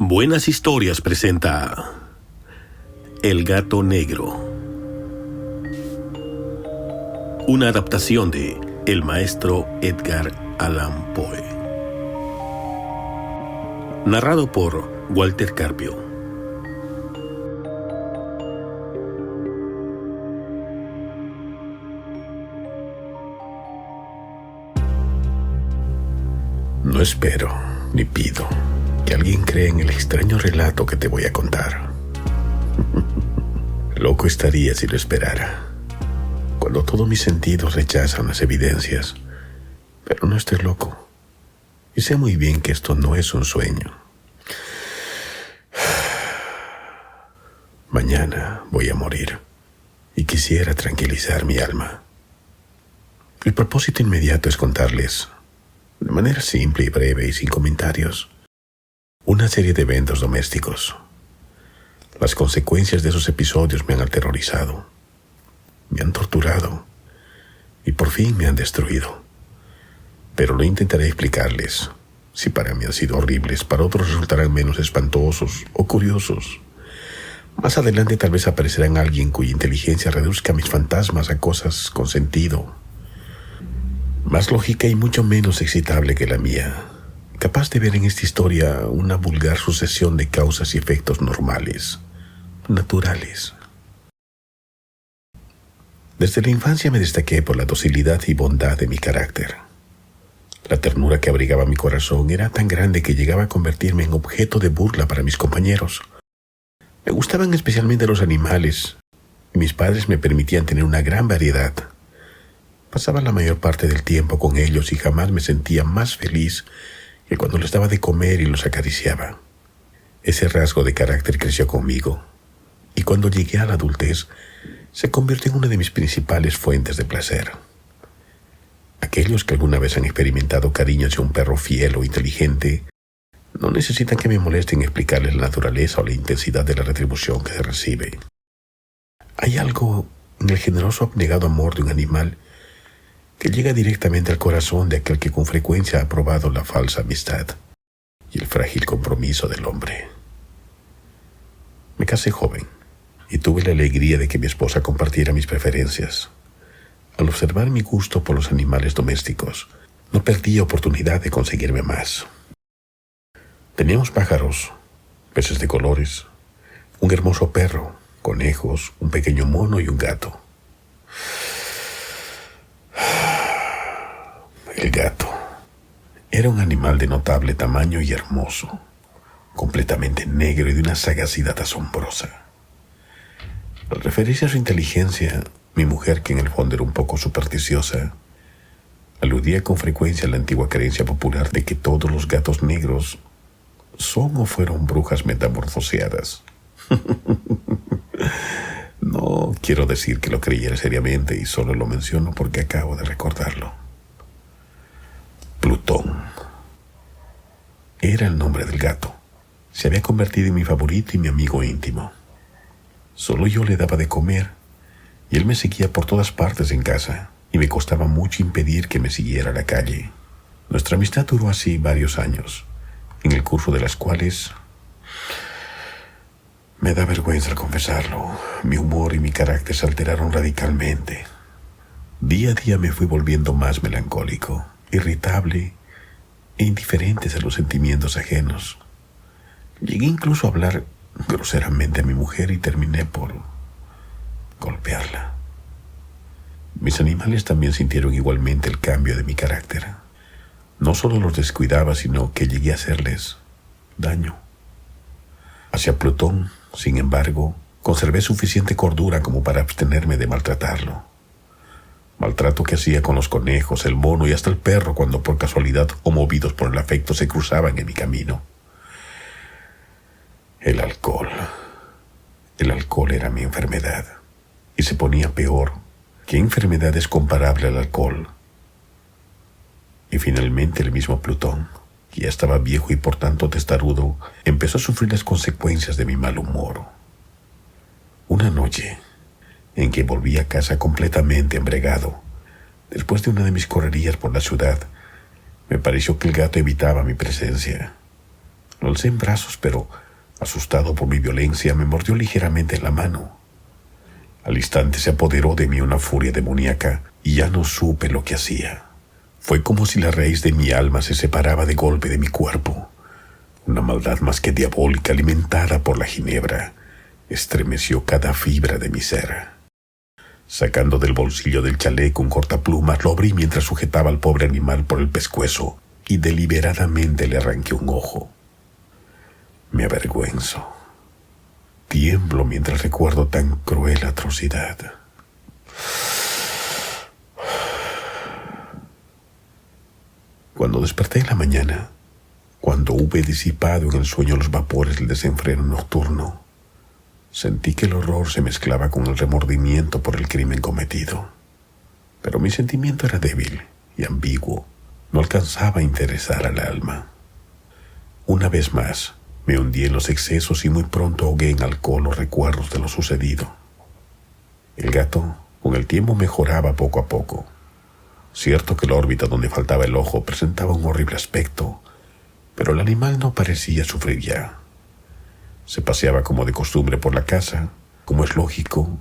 Buenas Historias presenta El Gato Negro, una adaptación de el maestro Edgar Allan Poe, narrado por Walter Carpio. No espero ni pido que alguien crea en el extraño relato que te voy a contar. Loco estaría si lo esperara, cuando todos mis sentidos rechazan las evidencias. Pero no estoy loco, y sé muy bien que esto no es un sueño. Mañana voy a morir, y quisiera tranquilizar mi alma. El propósito inmediato es contarles, de manera simple y breve y sin comentarios, una serie de eventos domésticos. Las consecuencias de esos episodios me han aterrorizado, me han torturado y por fin me han destruido. Pero no intentaré explicarles. Si para mí han sido horribles, para otros resultarán menos espantosos o curiosos. Más adelante tal vez aparecerá alguien cuya inteligencia reduzca mis fantasmas a cosas con sentido, más lógica y mucho menos excitable que la mía, capaz de ver en esta historia una vulgar sucesión de causas y efectos normales, naturales. Desde la infancia me destaqué por la docilidad y bondad de mi carácter. La ternura que abrigaba mi corazón era tan grande que llegaba a convertirme en objeto de burla para mis compañeros. Me gustaban especialmente los animales, y mis padres me permitían tener una gran variedad. Pasaba la mayor parte del tiempo con ellos y jamás me sentía más feliz que cuando les daba de comer y los acariciaba. Ese rasgo de carácter creció conmigo, y cuando llegué a la adultez, se convirtió en una de mis principales fuentes de placer. Aquellos que alguna vez han experimentado cariño hacia un perro fiel o inteligente no necesitan que me molesten explicarles la naturaleza o la intensidad de la retribución que se recibe. Hay algo en el generoso abnegado amor de un animal que llega directamente al corazón de aquel que con frecuencia ha probado la falsa amistad y el frágil compromiso del hombre. Me casé joven y tuve la alegría de que mi esposa compartiera mis preferencias. Al observar mi gusto por los animales domésticos, no perdí oportunidad de conseguirme más. Teníamos pájaros, peces de colores, un hermoso perro, conejos, un pequeño mono y un gato. El gato era un animal de notable tamaño y hermoso, completamente negro y de una sagacidad asombrosa. Al referirse a su inteligencia, mi mujer, que en el fondo era un poco supersticiosa, aludía con frecuencia a la antigua creencia popular de que todos los gatos negros son o fueron brujas metamorfoseadas. No quiero decir que lo creyera seriamente y solo lo menciono porque acabo de recordarlo. Plutón era el nombre del gato. Se había convertido en mi favorito y mi amigo íntimo. Solo yo le daba de comer y él me seguía por todas partes en casa y me costaba mucho impedir que me siguiera a la calle. Nuestra amistad duró así varios años, en el curso de las cuales, me da vergüenza confesarlo, mi humor y mi carácter se alteraron radicalmente. Día a día me fui volviendo más melancólico, irritable e indiferente a los sentimientos ajenos. Llegué incluso a hablar groseramente a mi mujer y terminé por golpearla. Mis animales también sintieron igualmente el cambio de mi carácter. No solo los descuidaba, sino que llegué a hacerles daño. Hacia Plutón, sin embargo, conservé suficiente cordura como para abstenerme de maltratarlo. Maltrato que hacía con los conejos, el mono y hasta el perro cuando por casualidad o movidos por el afecto se cruzaban en mi camino. El alcohol. El alcohol era mi enfermedad y se ponía peor. ¿Qué enfermedad es comparable al alcohol? Y finalmente el mismo Plutón, que ya estaba viejo y por tanto testarudo, empezó a sufrir las consecuencias de mi mal humor. Una noche en que volví a casa completamente embriagado, después de una de mis correrías por la ciudad, me pareció que el gato evitaba mi presencia. Lo alcé en brazos, pero, asustado por mi violencia, me mordió ligeramente la mano. Al instante se apoderó de mí una furia demoníaca y ya no supe lo que hacía. Fue como si la raíz de mi alma se separaba de golpe de mi cuerpo. Una maldad más que diabólica, alimentada por la ginebra, estremeció cada fibra de mi ser. Sacando del bolsillo del chaleco un cortaplumas, lo abrí mientras sujetaba al pobre animal por el pescuezo y deliberadamente le arranqué un ojo. Me avergüenzo. Tiemblo mientras recuerdo tan cruel atrocidad. Cuando desperté en la mañana, cuando hube disipado en el sueño los vapores del desenfreno nocturno, sentí que el horror se mezclaba con el remordimiento por el crimen cometido. Pero mi sentimiento era débil y ambiguo, no alcanzaba a interesar al alma. Una vez más, me hundí en los excesos y muy pronto ahogué en alcohol los recuerdos de lo sucedido. El gato, con el tiempo, mejoraba poco a poco. Cierto que la órbita donde faltaba el ojo presentaba un horrible aspecto, pero el animal no parecía sufrir ya. Se paseaba como de costumbre por la casa, como es lógico,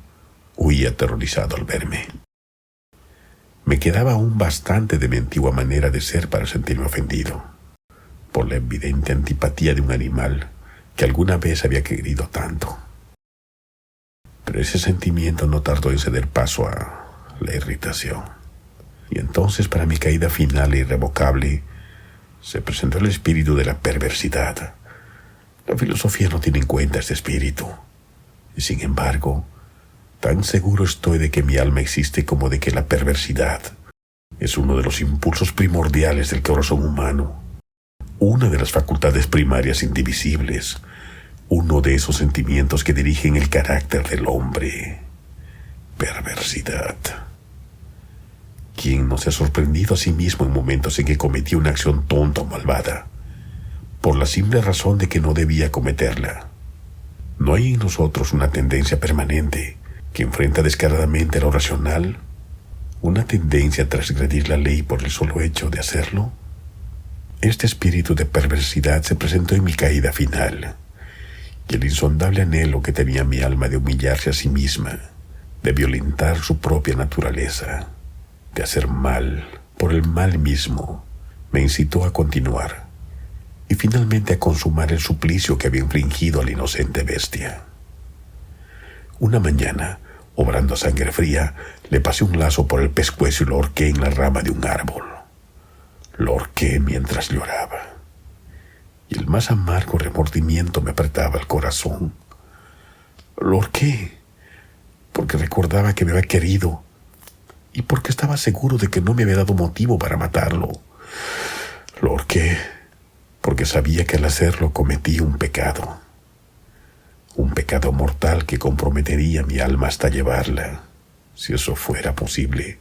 huía aterrorizado al verme. Me quedaba aún bastante de mi antigua manera de ser para sentirme ofendido por la evidente antipatía de un animal que alguna vez había querido tanto. Pero ese sentimiento no tardó en ceder paso a la irritación. Y entonces, para mi caída final e irrevocable, se presentó el espíritu de la perversidad. La filosofía no tiene en cuenta este espíritu. Y sin embargo, tan seguro estoy de que mi alma existe como de que la perversidad es uno de los impulsos primordiales del corazón humano, una de las facultades primarias indivisibles, uno de esos sentimientos que dirigen el carácter del hombre. Perversidad. ¿Quién no se ha sorprendido a sí mismo en momentos en que cometió una acción tonta o malvada, por la simple razón de que no debía cometerla? ¿No hay en nosotros una tendencia permanente que enfrenta descaradamente lo racional? ¿Una tendencia a transgredir la ley por el solo hecho de hacerlo? Este espíritu de perversidad se presentó en mi caída final, y el insondable anhelo que tenía mi alma de humillarse a sí misma, de violentar su propia naturaleza, de hacer mal por el mal mismo, me incitó a continuar y finalmente a consumar el suplicio que había infligido a la inocente bestia. Una mañana, obrando a sangre fría, le pasé un lazo por el pescuezo y lo ahorqué en la rama de un árbol. Lo ahorqué mientras lloraba, y el más amargo remordimiento me apretaba el corazón. Lo ahorqué porque recordaba que me había querido y porque estaba seguro de que no me había dado motivo para matarlo. Lo ahorqué porque sabía que al hacerlo cometí un pecado mortal que comprometería mi alma hasta llevarla, si eso fuera posible,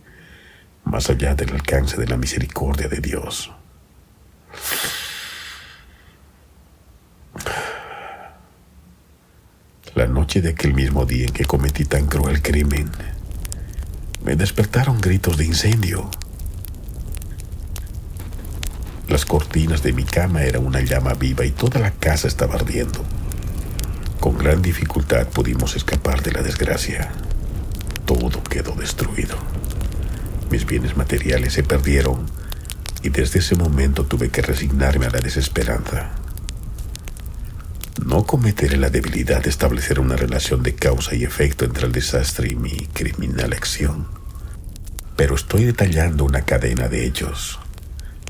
más allá del alcance de la misericordia de Dios. La noche de aquel mismo día en que cometí tan cruel crimen, me despertaron gritos de incendio. Las cortinas de mi cama eran una llama viva y toda la casa estaba ardiendo. Con gran dificultad pudimos escapar de la desgracia. Todo quedó destruido. Mis bienes materiales se perdieron y desde ese momento tuve que resignarme a la desesperanza. No cometeré la debilidad de establecer una relación de causa y efecto entre el desastre y mi criminal acción, pero estoy detallando una cadena de hechos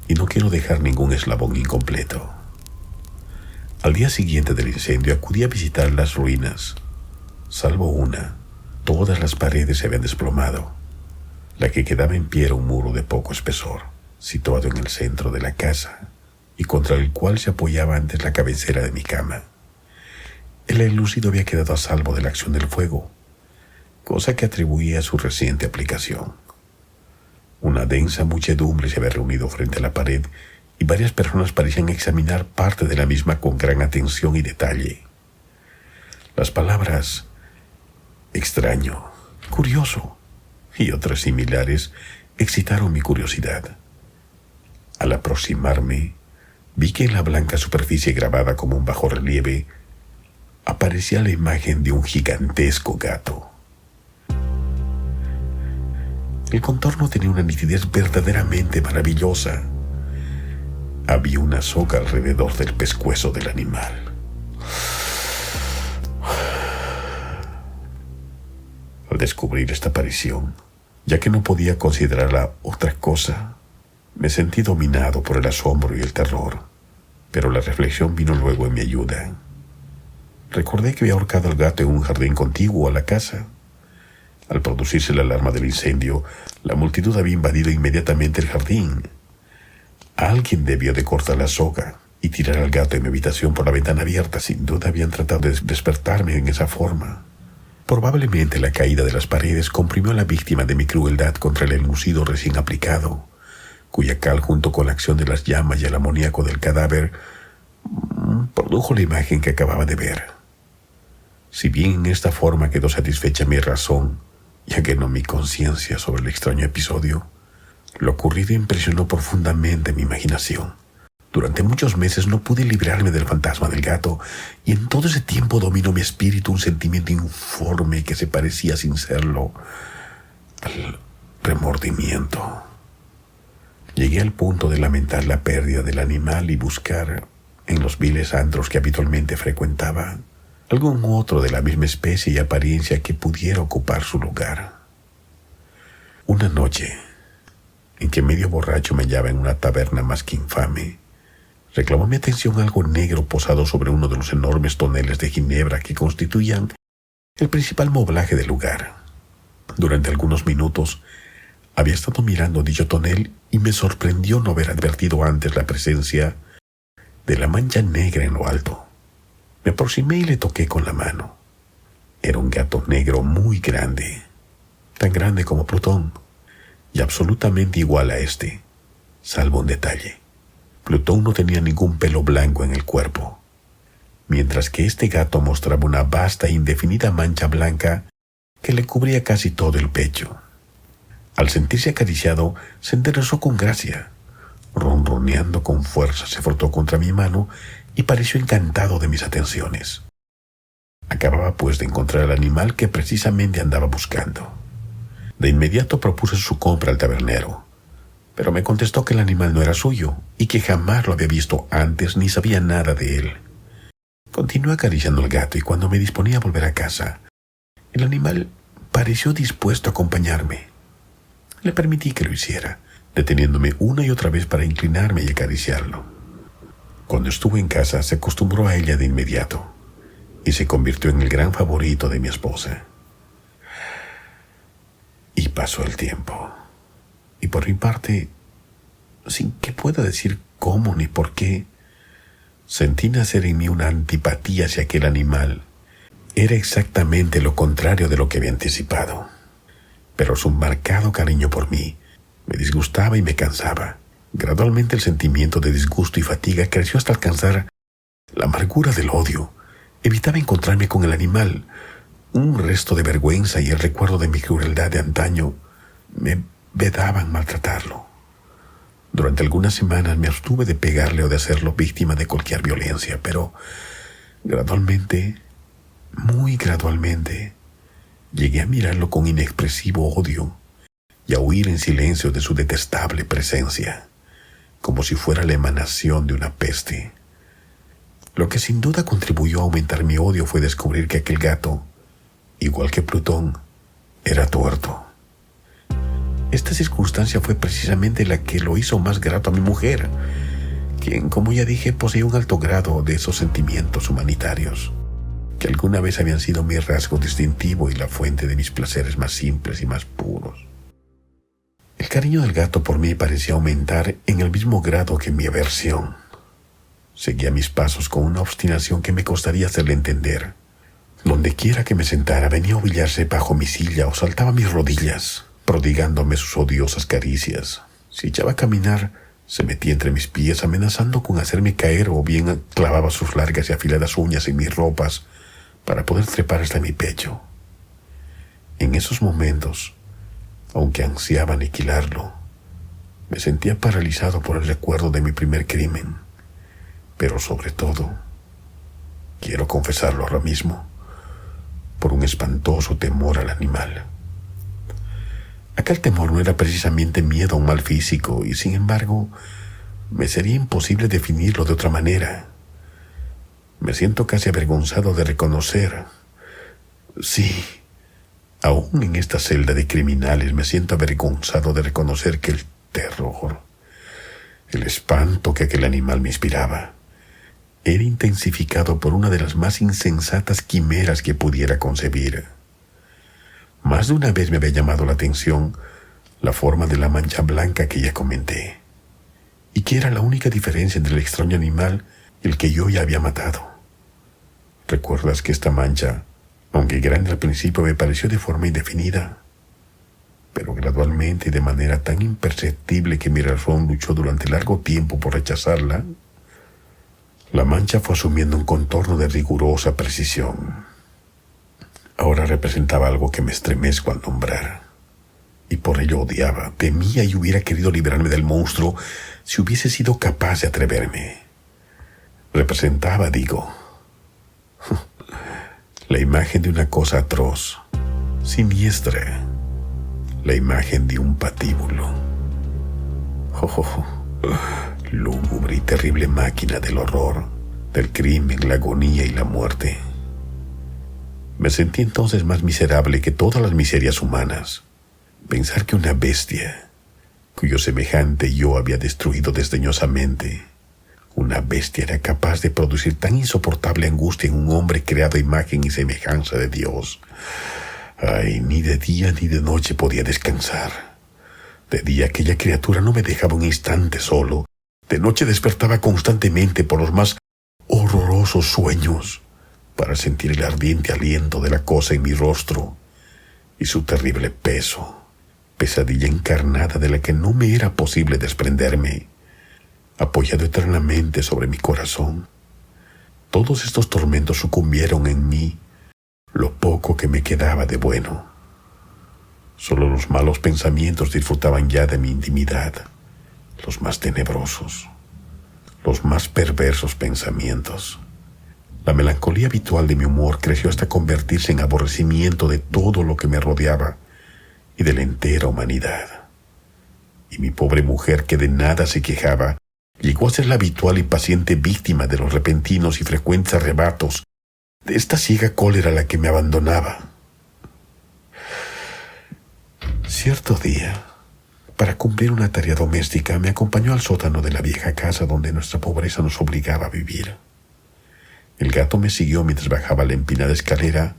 y no quiero dejar ningún eslabón incompleto. Al día siguiente del incendio acudí a visitar las ruinas. Salvo una, todas las paredes se habían desplomado. La que quedaba en pie era un muro de poco espesor, situado en el centro de la casa y contra el cual se apoyaba antes la cabecera de mi cama. El enlucido había quedado a salvo de la acción del fuego, cosa que atribuía a su reciente aplicación. Una densa muchedumbre se había reunido frente a la pared y varias personas parecían examinar parte de la misma con gran atención y detalle. Las palabras extraño, curioso y otras similares excitaron mi curiosidad. Al aproximarme, Vi que en la blanca superficie grabada como un bajorrelieve aparecía la imagen de un gigantesco gato. El contorno tenía una nitidez verdaderamente maravillosa. Había una soga alrededor del pescuezo del animal. Al descubrir esta aparición, ya que no podía considerarla otra cosa, me sentí dominado por el asombro y el terror, pero la reflexión vino luego en mi ayuda. Recordé que había ahorcado al gato en un jardín contiguo a la casa. Al producirse la alarma del incendio, la multitud había invadido inmediatamente el jardín. Alguien debió de cortar la soga y tirar al gato en mi habitación por la ventana abierta. Sin duda habían tratado de despertarme en esa forma. Probablemente la caída de las paredes comprimió a la víctima de mi crueldad contra el enlucido recién aplicado, cuya cal, junto con la acción de las llamas y el amoníaco del cadáver, produjo la imagen que acababa de ver. Si bien en esta forma quedó satisfecha mi razón, ya que no mi conciencia sobre el extraño episodio, lo ocurrido impresionó profundamente mi imaginación. Durante muchos meses no pude librarme del fantasma del gato, y en todo ese tiempo dominó mi espíritu un sentimiento informe que se parecía, sin serlo, al remordimiento. Llegué al punto de lamentar la pérdida del animal y buscar, en los viles antros que habitualmente frecuentaba, algún otro de la misma especie y apariencia que pudiera ocupar su lugar. Una noche, en que medio borracho me hallaba en una taberna más que infame, reclamó mi atención algo negro posado sobre uno de los enormes toneles de ginebra que constituían el principal moblaje del lugar. Durante algunos minutos había estado mirando dicho tonel y me sorprendió no haber advertido antes la presencia de la mancha negra en lo alto. Me aproximé y le toqué con la mano. Era un gato negro muy grande, tan grande como Plutón, y absolutamente igual a este, salvo un detalle. Plutón no tenía ningún pelo blanco en el cuerpo, mientras que este gato mostraba una vasta e indefinida mancha blanca que le cubría casi todo el pecho. Al sentirse acariciado, se enderezó con gracia. Ronroneando con fuerza, se frotó contra mi mano y pareció encantado de mis atenciones. Acababa pues de encontrar al animal que precisamente andaba buscando. De inmediato propuse su compra al tabernero, pero me contestó que el animal no era suyo y que jamás lo había visto antes ni sabía nada de él. Continué acariciando al gato y cuando me disponía a volver a casa, el animal pareció dispuesto a acompañarme. Le permití que lo hiciera, deteniéndome una y otra vez para inclinarme y acariciarlo. Cuando estuve en casa, se acostumbró a ella de inmediato y se convirtió en el gran favorito de mi esposa. Y pasó el tiempo, y por mi parte, sin que pueda decir cómo ni por qué, sentí nacer en mí una antipatía hacia aquel animal. Era exactamente lo contrario de lo que había anticipado, pero su marcado cariño por mí me disgustaba y me cansaba. Gradualmente el sentimiento de disgusto y fatiga creció hasta alcanzar la amargura del odio. Evitaba encontrarme con el animal. Un resto de vergüenza y el recuerdo de mi crueldad de antaño me vedaban maltratarlo. Durante algunas semanas me abstuve de pegarle o de hacerlo víctima de cualquier violencia, pero gradualmente, muy gradualmente, llegué a mirarlo con inexpresivo odio y a huir en silencio de su detestable presencia, como si fuera la emanación de una peste. Lo que sin duda contribuyó a aumentar mi odio fue descubrir que aquel gato, igual que Plutón, era tuerto. Esta circunstancia fue precisamente la que lo hizo más grato a mi mujer, quien, como ya dije, poseía un alto grado de esos sentimientos humanitarios, que alguna vez habían sido mi rasgo distintivo y la fuente de mis placeres más simples y más puros. El cariño del gato por mí parecía aumentar en el mismo grado que mi aversión. Seguía mis pasos con una obstinación que me costaría hacerle entender. Donde quiera que me sentara, venía a ovillarse bajo mi silla o saltaba a mis rodillas, prodigándome sus odiosas caricias. Si echaba a caminar, se metía entre mis pies, amenazando con hacerme caer, o bien clavaba sus largas y afiladas uñas en mis ropas para poder trepar hasta mi pecho. En esos momentos, aunque ansiaba aniquilarlo, me sentía paralizado por el recuerdo de mi primer crimen, pero sobre todo, quiero confesarlo ahora mismo, por un espantoso temor al animal. Aquel temor no era precisamente miedo a un mal físico, y sin embargo, me sería imposible definirlo de otra manera. Me siento casi avergonzado de reconocer. Sí, aún en esta celda de criminales me siento avergonzado de reconocer que el terror, el espanto que aquel animal me inspiraba, era intensificado por una de las más insensatas quimeras que pudiera concebir. Más de una vez me había llamado la atención la forma de la mancha blanca que ya comenté, y que era la única diferencia entre el extraño animal y el que yo ya había matado. ¿Recuerdas que esta mancha, aunque grande al principio, me pareció de forma indefinida, pero gradualmente y de manera tan imperceptible que mi razón luchó durante largo tiempo por rechazarla? La mancha fue asumiendo un contorno de rigurosa precisión. Ahora representaba algo que me estremezco al nombrar, y por ello odiaba, temía y hubiera querido librarme del monstruo si hubiese sido capaz de atreverme. Representaba, digo, la imagen de una cosa atroz, siniestra, la imagen de un patíbulo. Lúgubre y terrible máquina del horror, del crimen, la agonía y la muerte. Me sentí entonces más miserable que todas las miserias humanas. Pensar que una bestia, cuyo semejante yo había destruido desdeñosamente, una bestia era capaz de producir tan insoportable angustia en un hombre creado a imagen y semejanza de Dios. Ay, ni de día ni de noche podía descansar. De día aquella criatura no me dejaba un instante solo. De noche despertaba constantemente por los más horrorosos sueños para sentir el ardiente aliento de la cosa en mi rostro y su terrible peso, pesadilla encarnada de la que no me era posible desprenderme, apoyado eternamente sobre mi corazón. Todos estos tormentos sucumbieron en mí lo poco que me quedaba de bueno. Solo los malos pensamientos disfrutaban ya de mi intimidad, los más tenebrosos, los más perversos pensamientos. La melancolía habitual de mi humor creció hasta convertirse en aborrecimiento de todo lo que me rodeaba y de la entera humanidad. Y mi pobre mujer, que de nada se quejaba, llegó a ser la habitual y paciente víctima de los repentinos y frecuentes arrebatos de esta ciega cólera a la que me abandonaba. Cierto día, para cumplir una tarea doméstica, me acompañó al sótano de la vieja casa donde nuestra pobreza nos obligaba a vivir. El gato me siguió mientras bajaba la empinada escalera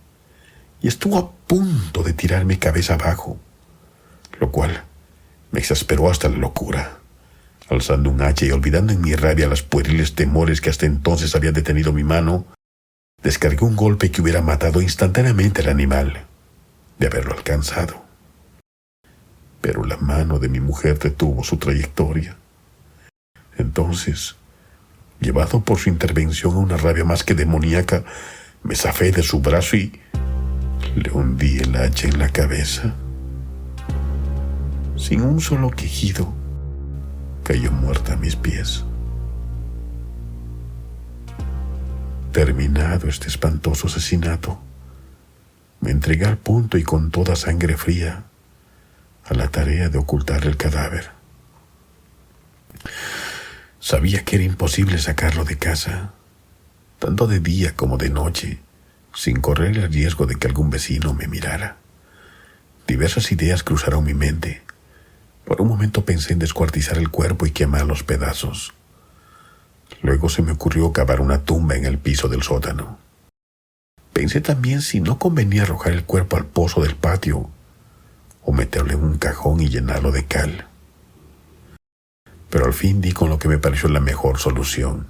y estuvo a punto de tirarme cabeza abajo, lo cual me exasperó hasta la locura. Alzando un hacha y olvidando en mi rabia los pueriles temores que hasta entonces había detenido mi mano, descargué un golpe que hubiera matado instantáneamente al animal, de haberlo alcanzado. Pero la mano de mi mujer detuvo su trayectoria. Entonces, llevado por su intervención a una rabia más que demoníaca, me zafé de su brazo y le hundí el hacha en la cabeza. Sin un solo quejido, cayó muerta a mis pies. Terminado este espantoso asesinato, me entregué al punto y con toda sangre fría a la tarea de ocultar el cadáver. Sabía que era imposible sacarlo de casa, tanto de día como de noche, sin correr el riesgo de que algún vecino me mirara. Diversas ideas cruzaron mi mente. Por un momento pensé en descuartizar el cuerpo y quemar los pedazos. Luego se me ocurrió cavar una tumba en el piso del sótano. Pensé también si no convenía arrojar el cuerpo al pozo del patio o meterlo en un cajón y llenarlo de cal. Pero al fin di con lo que me pareció la mejor solución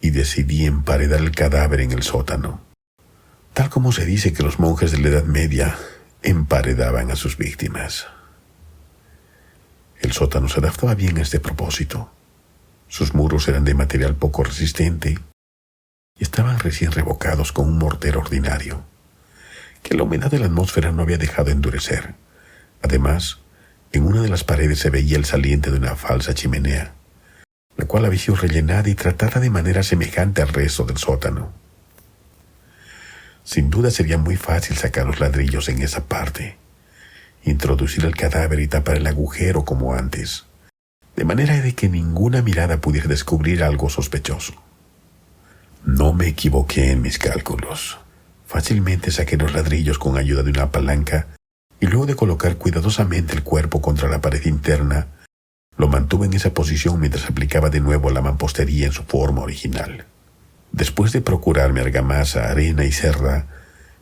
y decidí emparedar el cadáver en el sótano, tal como se dice que los monjes de la Edad Media emparedaban a sus víctimas. El sótano se adaptaba bien a este propósito. Sus muros eran de material poco resistente y estaban recién revocados con un mortero ordinario, que la humedad de la atmósfera no había dejado endurecer. Además, en una de las paredes se veía el saliente de una falsa chimenea, la cual había sido rellenada y tratada de manera semejante al resto del sótano. Sin duda sería muy fácil sacar los ladrillos en esa parte, introducir el cadáver y tapar el agujero como antes, de manera de que ninguna mirada pudiera descubrir algo sospechoso. No me equivoqué en mis cálculos. Fácilmente saqué los ladrillos con ayuda de una palanca y luego de colocar cuidadosamente el cuerpo contra la pared interna, lo mantuve en esa posición mientras aplicaba de nuevo la mampostería en su forma original. Después de procurarme argamasa, arena y cerda,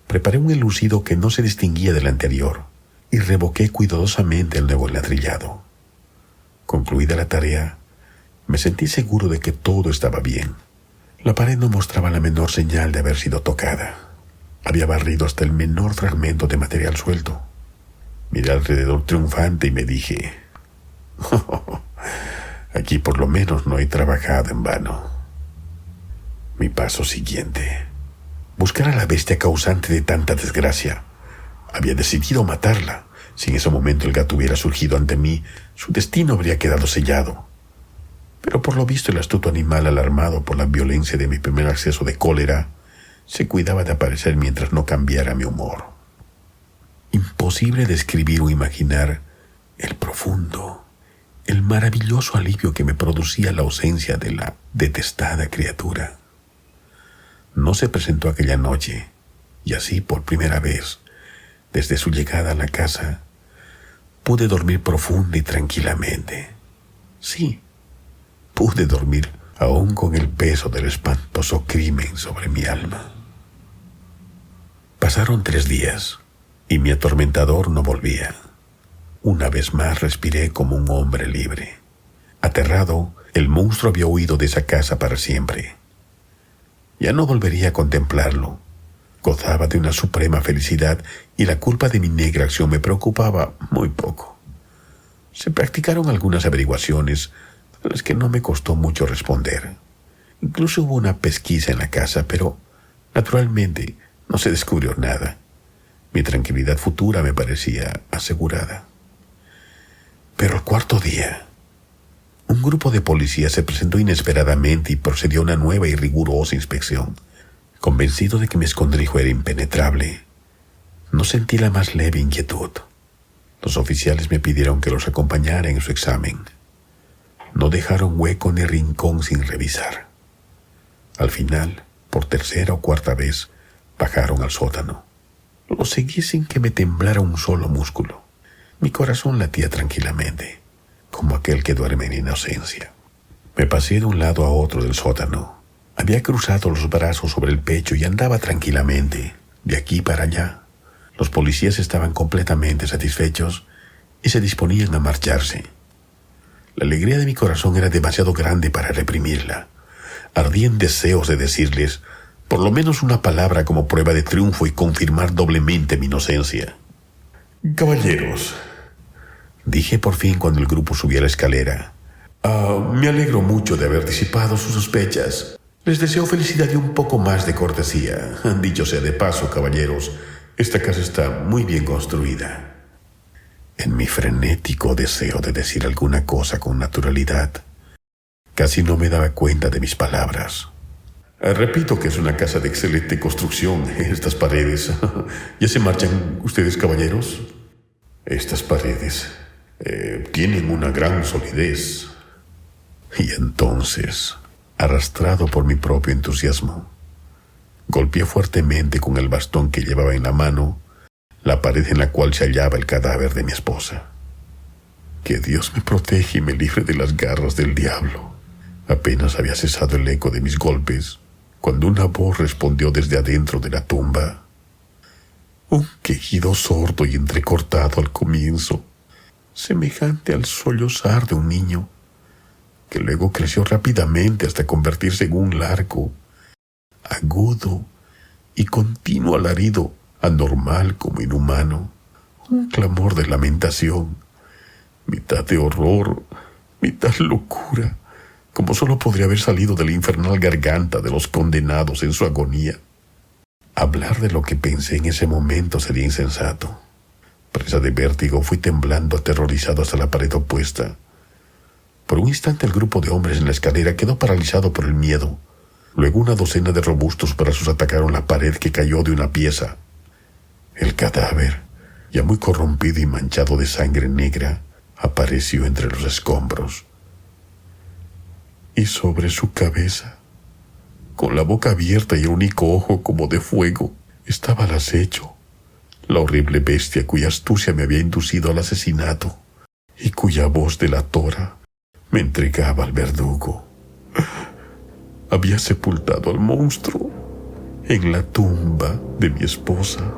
preparé un enlucido que no se distinguía del anterior y revoqué cuidadosamente el nuevo enladrillado. Concluida la tarea, me sentí seguro de que todo estaba bien. La pared no mostraba la menor señal de haber sido tocada. Había barrido hasta el menor fragmento de material suelto. Miré alrededor triunfante y me dije: aquí por lo menos no he trabajado en vano. Mi paso siguiente: buscar a la bestia causante de tanta desgracia. Había decidido matarla. Si en ese momento el gato hubiera surgido ante mí, su destino habría quedado sellado. Pero por lo visto el astuto animal, alarmado por la violencia de mi primer acceso de cólera, se cuidaba de aparecer mientras no cambiara mi humor. Imposible describir o imaginar el profundo, el maravilloso alivio que me producía la ausencia de la detestada criatura. No se presentó aquella noche, y así por primera vez, desde su llegada a la casa, pude dormir profunda y tranquilamente. Sí, pude dormir aún con el peso del espantoso crimen sobre mi alma. Pasaron 3 días, y mi atormentador no volvía. Una vez más respiré como un hombre libre. Aterrado, el monstruo había huido de esa casa para siempre. Ya no volvería a contemplarlo. Gozaba de una suprema felicidad y la culpa de mi negra acción me preocupaba muy poco. Se practicaron algunas averiguaciones a las que no me costó mucho responder. Incluso hubo una pesquisa en la casa, pero naturalmente no se descubrió nada. Mi tranquilidad futura me parecía asegurada. Pero al 4.º día, un grupo de policías se presentó inesperadamente y procedió a una nueva y rigurosa inspección. Convencido de que mi escondrijo era impenetrable, no sentí la más leve inquietud. Los oficiales me pidieron que los acompañara en su examen. No dejaron hueco ni rincón sin revisar. Al final, por 3.ª o 4.ª vez, bajaron al sótano. Lo seguí sin que me temblara un solo músculo. Mi corazón latía tranquilamente, como aquel que duerme en inocencia. Me pasé de un lado a otro del sótano. Había cruzado los brazos sobre el pecho y andaba tranquilamente, de aquí para allá. Los policías estaban completamente satisfechos y se disponían a marcharse. La alegría de mi corazón era demasiado grande para reprimirla. Ardía en deseos de decirles por lo menos una palabra como prueba de triunfo y confirmar doblemente mi inocencia. «Caballeros», dije por fin cuando el grupo subió a la escalera, me alegro mucho de haber disipado sus sospechas. Les deseo felicidad y un poco más de cortesía. Dicho sea de paso, caballeros, esta casa está muy bien construida». En mi frenético deseo de decir alguna cosa con naturalidad, casi no me daba cuenta de mis palabras. Repito que es una casa de excelente construcción. Estas paredes... ¿Ya se marchan ustedes, caballeros? Estas paredes tienen una gran solidez. Y entonces, arrastrado por mi propio entusiasmo, golpeé fuertemente con el bastón que llevaba en la mano la pared en la cual se hallaba el cadáver de mi esposa. Que Dios me proteja y me libre de las garras del diablo. Apenas había cesado el eco de mis golpes cuando una voz respondió desde adentro de la tumba. Un quejido sordo y entrecortado al comienzo, semejante al sollozar de un niño, que luego creció rápidamente hasta convertirse en un largo, agudo y continuo alarido, anormal como inhumano, un clamor de lamentación, mitad de horror, mitad locura, como solo podría haber salido de la infernal garganta de los condenados en su agonía. Hablar de lo que pensé en ese momento sería insensato. Presa de vértigo, fui temblando aterrorizado hasta la pared opuesta, Por un instante el grupo de hombres en la escalera quedó paralizado por el miedo. Luego una docena de robustos brazos atacaron la pared, que cayó de una pieza. El cadáver, ya muy corrompido y manchado de sangre negra, apareció entre los escombros. Y sobre su cabeza, con la boca abierta y el único ojo como de fuego, estaba al acecho, la horrible bestia cuya astucia me había inducido al asesinato y cuya voz delatora me entregaba al verdugo. Había sepultado al monstruo en la tumba de mi esposa.